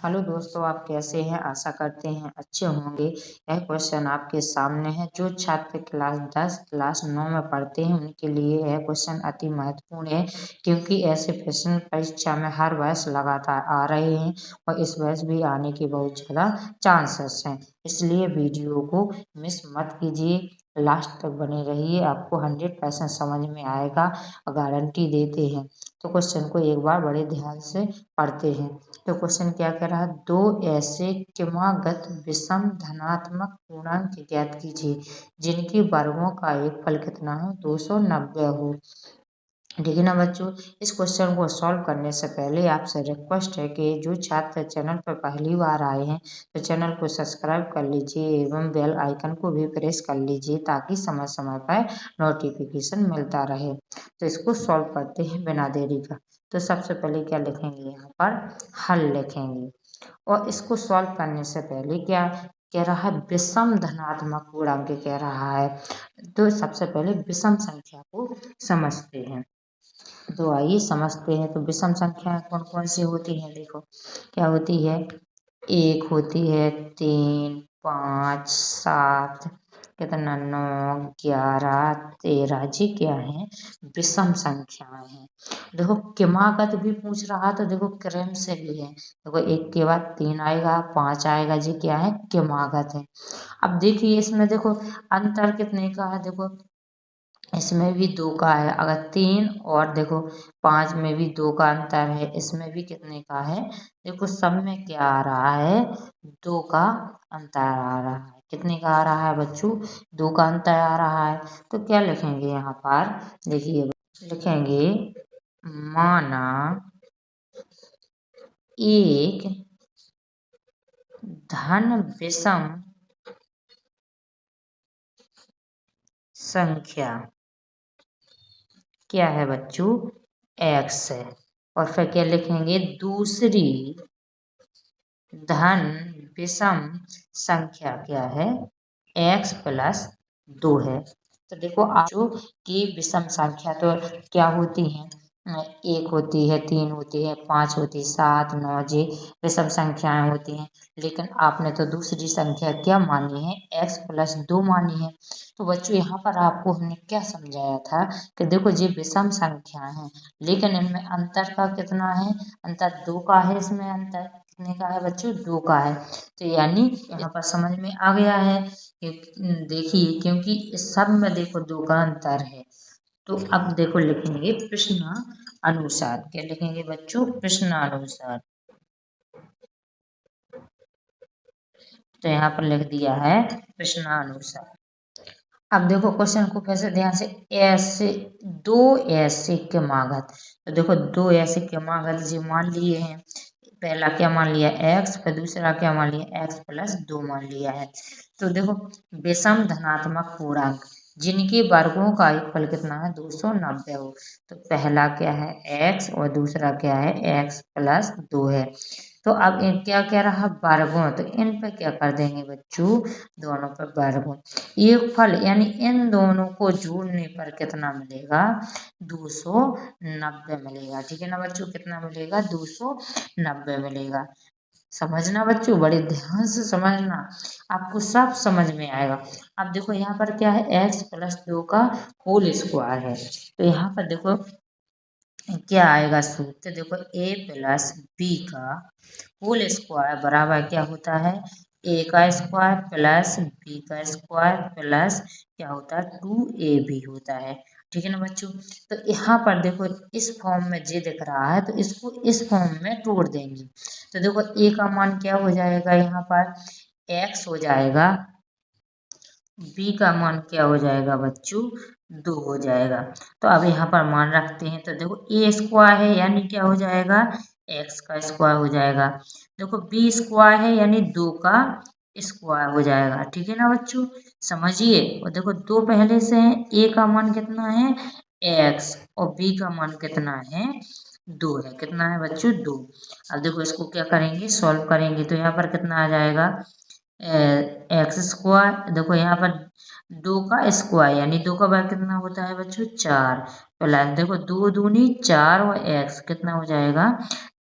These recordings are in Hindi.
हेलो दोस्तों, आप कैसे हैं? आशा करते हैं अच्छे होंगे। यह क्वेश्चन आपके सामने है। जो छात्र क्लास 10 क्लास 9 में पढ़ते हैं उनके लिए यह क्वेश्चन अति महत्वपूर्ण है, क्योंकि ऐसे प्रश्न परीक्षा में हर वर्ष लगातार आ रहे हैं और इस वर्ष भी आने के बहुत ज़्यादा चांसेस हैं। इसलिए वीडियो को मिस मत कीजिए, लास्ट तक बने रहिए। आपको 100% समझ में आएगा, गारंटी देते हैं। तो क्वेश्चन को एक बार बड़े ध्यान से पढ़ते हैं। तो क्वेश्चन क्या कह रहा है? दो ऐसे क्रमागत विषम धनात्मक पूर्णांक ज्ञात कीजिए जिनके वर्गों का एक फल कितना हो? 290 हो। ठीक है ना बच्चों। इस क्वेश्चन को सॉल्व करने से पहले आपसे रिक्वेस्ट है कि जो छात्र चैनल पर पहली बार आए हैं तो चैनल को सब्सक्राइब कर लीजिए एवं बेल आइकन को भी प्रेस कर लीजिए, ताकि समय समय पर नोटिफिकेशन मिलता रहे। तो इसको सॉल्व करते हैं बिना देरी का। तो सबसे पहले क्या लिखेंगे? यहाँ पर हल लिखेंगे। और इसको सॉल्व करने से पहले क्या कह रहा है? विषम धनात्मक पूर्णांक कह रहा है। तो सबसे पहले विषम संख्या को समझते हैं। तो आइए समझते हैं। तो विषम संख्या कौन कौन सी होती हैं? देखो क्या होती है। 1 होती है, 3, 5, 7, कितना 9, 11, 13। जी क्या है? विषम संख्याएं हैं। देखो क्रमागत भी पूछ रहा तो देखो क्रम से भी है। देखो 1 के बाद 3 आएगा, 5 आएगा। जी क्या है? क्रमागत है। अब देखिए इसमें देखो अंतर कितने का है। देखो इसमें भी 2 का है। अगर 3 और देखो 5 में भी 2 का अंतर है। इसमें भी कितने का है? देखो सब में क्या आ रहा है? 2 का अंतर आ रहा है। कितने का आ रहा है बच्चों? 2 का अंतर आ रहा है। तो क्या लिखेंगे यहाँ पर? देखिए लिखेंगे, माना एक धन विषम संख्या क्या है बच्चों? x है। और फिर क्या लिखेंगे? दूसरी धन विषम संख्या क्या है? x प्लस 2 है। तो देखो जो की विषम संख्या तो क्या होती है? 1 होती है, 3 होती है, 5 होती है, 7, 9 जी विषम संख्याएं होती हैं। लेकिन आपने तो दूसरी संख्या क्या मानी है? x प्लस 2 मानी है। तो बच्चों यहाँ पर आपको हमने क्या समझाया था कि देखो ये विषम संख्या है, लेकिन इनमें अंतर का कितना है? अंतर 2 का है। इसमें अंतर कितने का है बच्चों? 2 का है। तो यानी यहाँ पर समझ में आ गया है कि देखिए, क्योंकि इस सब में देखो 2 का अंतर है। तो अब देखो लिखेंगे प्रश्न अनुसार। क्या लिखेंगे बच्चों? प्रश्न अनुसार। तो यहाँ पर लिख दिया है प्रश्नानुसार। अब देखो क्वेश्चन को फिर से ध्यान से। ऐसे दो ऐसे क्रमागत, तो देखो 2 ऐसे क्रमागत जो मान लिए हैं। पहला क्या मान लिया? x, फिर दूसरा क्या मान लिया? x प्लस 2 मान लिया है। तो देखो विषम धनात्मक पूर्णांक जिनके वर्गों का एक फल कितना है? 290 हो। तो पहला क्या है? x और दूसरा क्या है? x प्लस 2 है। तो अब क्या कह रहा? वर्गों। तो इन पर क्या कर देंगे बच्चों? दोनों पर वर्गों। एक फल यानी इन दोनों को जोड़ने पर कितना मिलेगा? 290 मिलेगा। ठीक है ना बच्चों? कितना मिलेगा? 290 मिलेगा। समझना बच्चों, बड़े ध्यान से समझना, आपको सब समझ में आएगा। अब देखो यहाँ पर क्या है? x प्लस 2 का होल स्क्वायर है। तो यहाँ पर देखो क्या आएगा सूत्र? देखो a प्लस b का होल स्क्वायर बराबर क्या होता है? a का स्क्वायर प्लस b का स्क्वायर प्लस क्या होता है? 2ab होता है। ठीक है ना बच्चों? तो यहाँ पर देखो इस फॉर्म में जे दिख रहा है, तो इसको इस फॉर्म में तोड़ देंगे। तो देखो a का मान क्या हो जाएगा? यहाँ पर x हो जाएगा। b का मान क्या हो जाएगा बच्चों? 2 हो जाएगा। तो अब यहाँ पर मान रखते हैं। तो देखो a स्क्वायर है यानी क्या हो जाएगा? x का स्क्वायर हो जाएगा। देखो b स्क्वायर है यानी 2 का स्क्वायर हो जाएगा। ठीक है ना बच्चों? समझिए। और देखो 2 पहले से है। a का मान कितना है? x। और b का मान कितना है? 2 है। कितना है बच्चों? 2। अब देखो इसको क्या करेंगे? सॉल्व करेंगे। तो यहाँ पर कितना आ जाएगा? X square. देखो यहाँ पर 2 का स्क्वायर यानी 2 का वर्ग कितना होता है बच्चों? 4 प्लस देखो 2 दूनी 4 और x कितना हो जाएगा?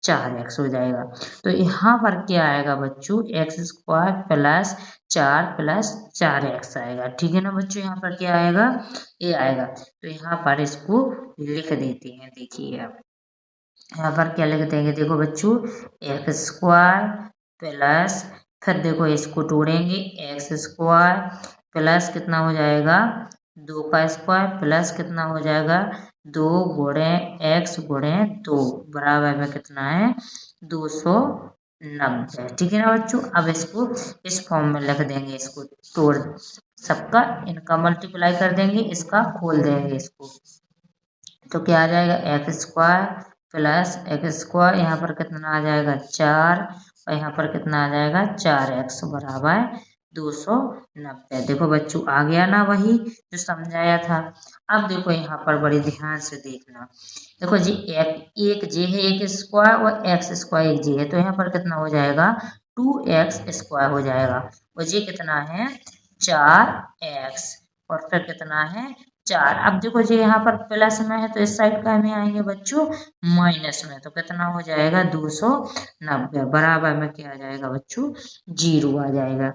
4x हो जाएगा। तो यहाँ पर क्या आएगा बच्चों, एक्स स्क्वायर प्लस 4 आएगा। ठीक है ना बच्चों, यहाँ पर क्या आएगा, ये आएगा। तो यहाँ पर इसको लिख देते हैं। देखिए अब यहाँ पर क्या लिख देंगे, देखो बच्चों, एक्स स्क्वायर प्लस, फिर देखो इसको तोड़ेंगे, एक्स स्क्वायर प्लस कितना हो जाएगा, 2 का स्क्वायर प्लस कितना हो जाएगा, 2 गुणे एक्स गुणे 2 बराबर में कितना है, 290। ठीक है ना बच्चों, अब इसको इस फॉर्म में लिख देंगे, इसको तोड़ सबका इनका मल्टीप्लाई कर देंगे, इसका खोल देंगे इसको। तो क्या आ जाएगा, x square plus x square, यहाँ पर कितना आ जाएगा 4, और यहाँ पर कितना आ जाएगा 4x बराबर 290। देखो बच्चों आ गया ना वही जो समझाया था। अब देखो यहाँ पर बड़े ध्यान से देखना, देखो जी एक जे है एक स्क्वायर और एक्स स्क्वायर एक जे है, तो यहाँ पर कितना हो जाएगा 2x स्क्वायर हो जाएगा, और जी कितना है 4x, और फिर कितना है 4। अब देखो जी यहाँ पर प्लस में है तो इस साइड का में आएंगे बच्चों माइनस में, तो कितना हो जाएगा 290 बराबर में क्या आ जाएगा बच्चों, 0 आ जाएगा।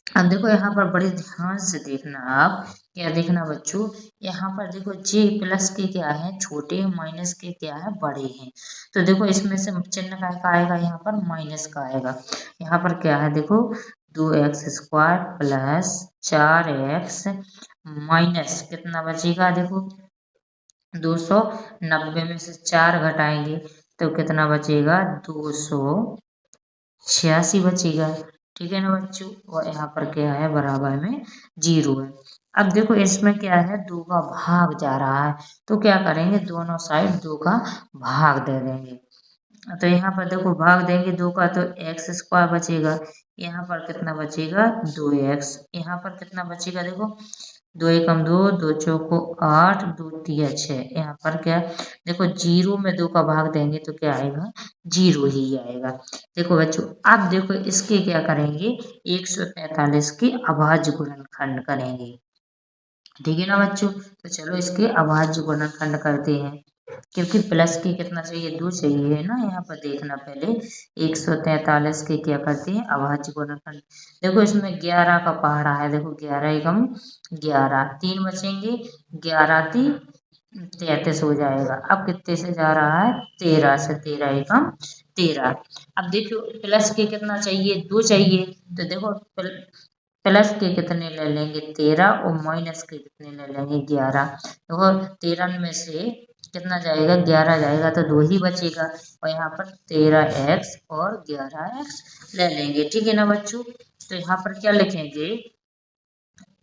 अब देखो यहाँ पर बड़े ध्यान से देखना, आप क्या देखना बच्चों, यहाँ पर देखो जे प्लस के क्या है छोटे हैं, माइनस के क्या है बड़े हैं। तो देखो इसमें से चिन्ह का आएगा, यहाँ पर माइनस का आएगा। यहाँ पर क्या है देखो 2x square plus 4x minus कितना बचेगा, देखो 290 में से 4 घटाएंगे तो कितना बचेगा 286 बचेगा। ठीक है ना बच्चों, और यहाँ पर क्या है बराबर में 0 है। अब देखो इसमें क्या है 2 का भाग जा रहा है, तो क्या करेंगे दोनों साइड 2 का भाग दे देंगे। तो यहाँ पर देखो भाग देंगे 2 का तो एक्स स्क्वायर बचेगा, यहाँ पर कितना बचेगा 2x, यहाँ पर कितना बचेगा देखो 2 एकम 2, 2 चौको 8, 2 तिया 6, यहाँ पर क्या देखो 0 में 2 का भाग देंगे तो क्या आएगा 0 ही आएगा। देखो बच्चों अब देखो इसके क्या करेंगे 143 के अभाज्य गुणनखंड करेंगे। ठीक है ना बच्चों, तो चलो इसके अभाज्य गुणनखंड करते हैं, क्योंकि प्लस के कितना चाहिए 2 चाहिए है ना, यहाँ पर देखना पहले 143 के क्या करते हैं अभाज्य गुणनखंड। देखो इसमें 11 का पहाड़ा है, देखो 11 एकम 11, 3 बचेंगे, 11 3 33 हो जाएगा। अब कितने से जा रहा है 13 से, 13 एकम 13। अब देखो प्लस के कितना चाहिए 2 चाहिए, तो देखो प्लस के कितने ले लेंगे 13 और माइनस के कितने ले लेंगे 11। देखो 13 में से कितना जाएगा 11 जाएगा तो 2 ही बचेगा, और यहाँ पर 13x और 11x ले लेंगे। ठीक है ना बच्चों, तो यहाँ पर क्या लिखेंगे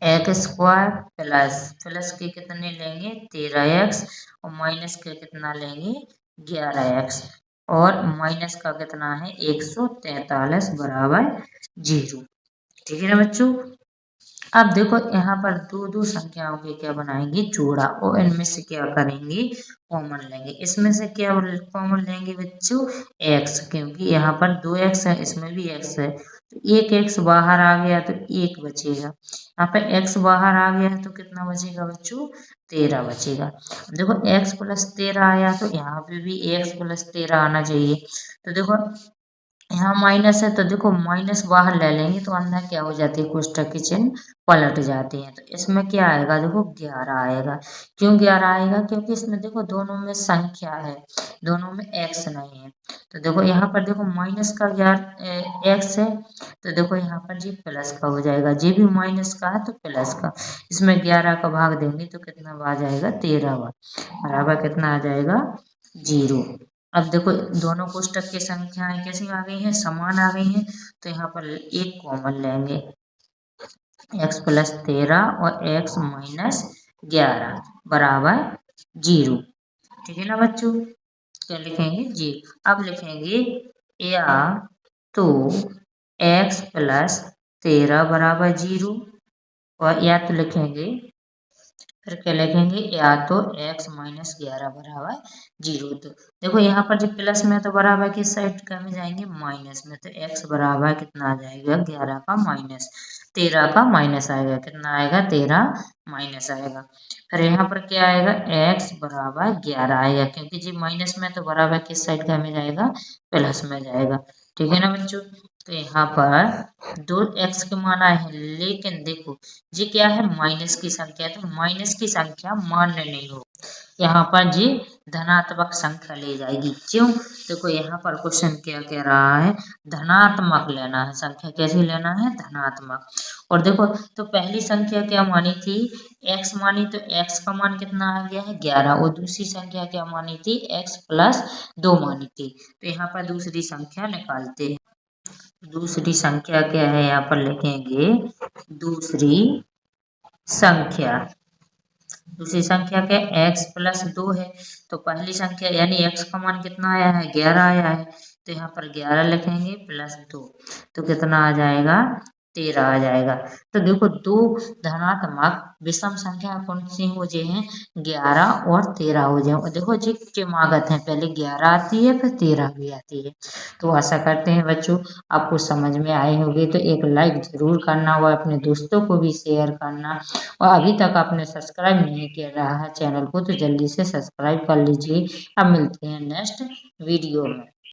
एक्स स्क्वायर प्लस प्लस के कितने लेंगे 13x और माइनस के कितना लेंगे 11x, और माइनस का कितना है 143 बराबर 0। ठीक है ना बच्चों, अब देखो यहाँ पर दो संख्याओं के क्या बनाएंगे जोड़ा, और इनमें से क्या करेंगे कॉमन लेंगे। इसमें से क्या कॉमन लेंगे बच्चों x, क्योंकि यहाँ पर 2x है इसमें भी x है, तो एक x बाहर आ गया तो 1 बचेगा। यहाँ पर x बाहर आ गया है तो कितना बचेगा बच्चों 13 बचेगा। देखो x प्लस 13 आया तो यहाँ पे भी x प्लस 13 आना चाहिए। तो देखो यहाँ माइनस है तो देखो माइनस बाहर ले लेंगे तो अंदर क्या हो जाती है कोष्ठक के चिन्ह पलट जाते हैं, तो इसमें क्या आएगा देखो 11 आएगा। क्यों 11 आएगा, क्योंकि इसमें देखो दोनों में संख्या है, दोनों में x नहीं है। तो देखो यहाँ पर देखो माइनस का x है, तो देखो यहाँ पर जी प्लस का हो जाएगा, जी भी माइनस का है तो प्लस का, इसमें 11 का भाग देंगे तो कितना आ जाएगा 13 बराबर कितना आ जाएगा 0। अब देखो दोनों कोष्ठक की संख्याएं कैसी आ गई हैं समान आ गई हैं, तो यहाँ पर एक कॉमन लेंगे x प्लस 13 और x माइनस 11 बराबर 0। ठीक है ना बच्चों, क्या लिखेंगे जी, अब लिखेंगे या तो x प्लस 13 बराबर 0, और या तो लिखेंगे फिर क्या लिखेंगे, या तो x माइनस 11 बराबर 0। तो देखो यहाँ पर जो प्लस में तो बराबर किस साइड का में जाएंगे, माइनस में। तो x बराबर कितना आ जाएगा, 11 का माइनस 13 का माइनस आएगा, कितना आएगा, 13 माइनस आएगा। फिर यहाँ पर क्या आएगा, x बराबर 11 आएगा, क्योंकि जी माइनस में तो बराबर किस साइड का में जाएगा, प्लस में जाएगा। ठीक है ना बच्चों। तो यहाँ पर दो x के मान आए हैं, लेकिन देखो जी क्या है, माइनस की संख्या है, तो माइनस की संख्या मान्य नहीं हो। यहाँ पर जी धनात्मक संख्या ले जाएगी। क्यों, देखो यहाँ पर क्वेश्चन क्या कह रहा है, धनात्मक लेना है, संख्या कैसी लेना है, धनात्मक। और देखो तो पहली संख्या क्या मानी थी, x मानी, तो x का मान कितना आ गया है, 11। और दूसरी संख्या क्या मानी थी, x प्लस 2 मानी थी। तो यहाँ पर दूसरी संख्या निकालते हैं। दूसरी संख्या क्या है, यहाँ पर लिखेंगे दूसरी संख्या। दूसरी संख्या क्या, x प्लस 2 है। तो पहली संख्या यानी x का मान कितना आया है, 11 आया है। तो यहाँ पर 11 लिखेंगे प्लस 2, तो कितना आ जाएगा, 13 आ जाएगा। तो देखो दो धनात्मक विषम संख्या कौन सी हो जे हैं, 11 और 13 हो जाए। और देखो जी क्रमागत है, पहले 11 आती है फिर 13 भी आती है। तो आशा करते हैं बच्चों आपको समझ में आए होंगे। तो एक लाइक जरूर करना और अपने दोस्तों को भी शेयर करना। और अभी तक आपने सब्सक्राइब नहीं किया रहा है चैनल को, तो जल्दी से सब्सक्राइब कर लीजिए। अब मिलते हैं नेक्स्ट वीडियो में।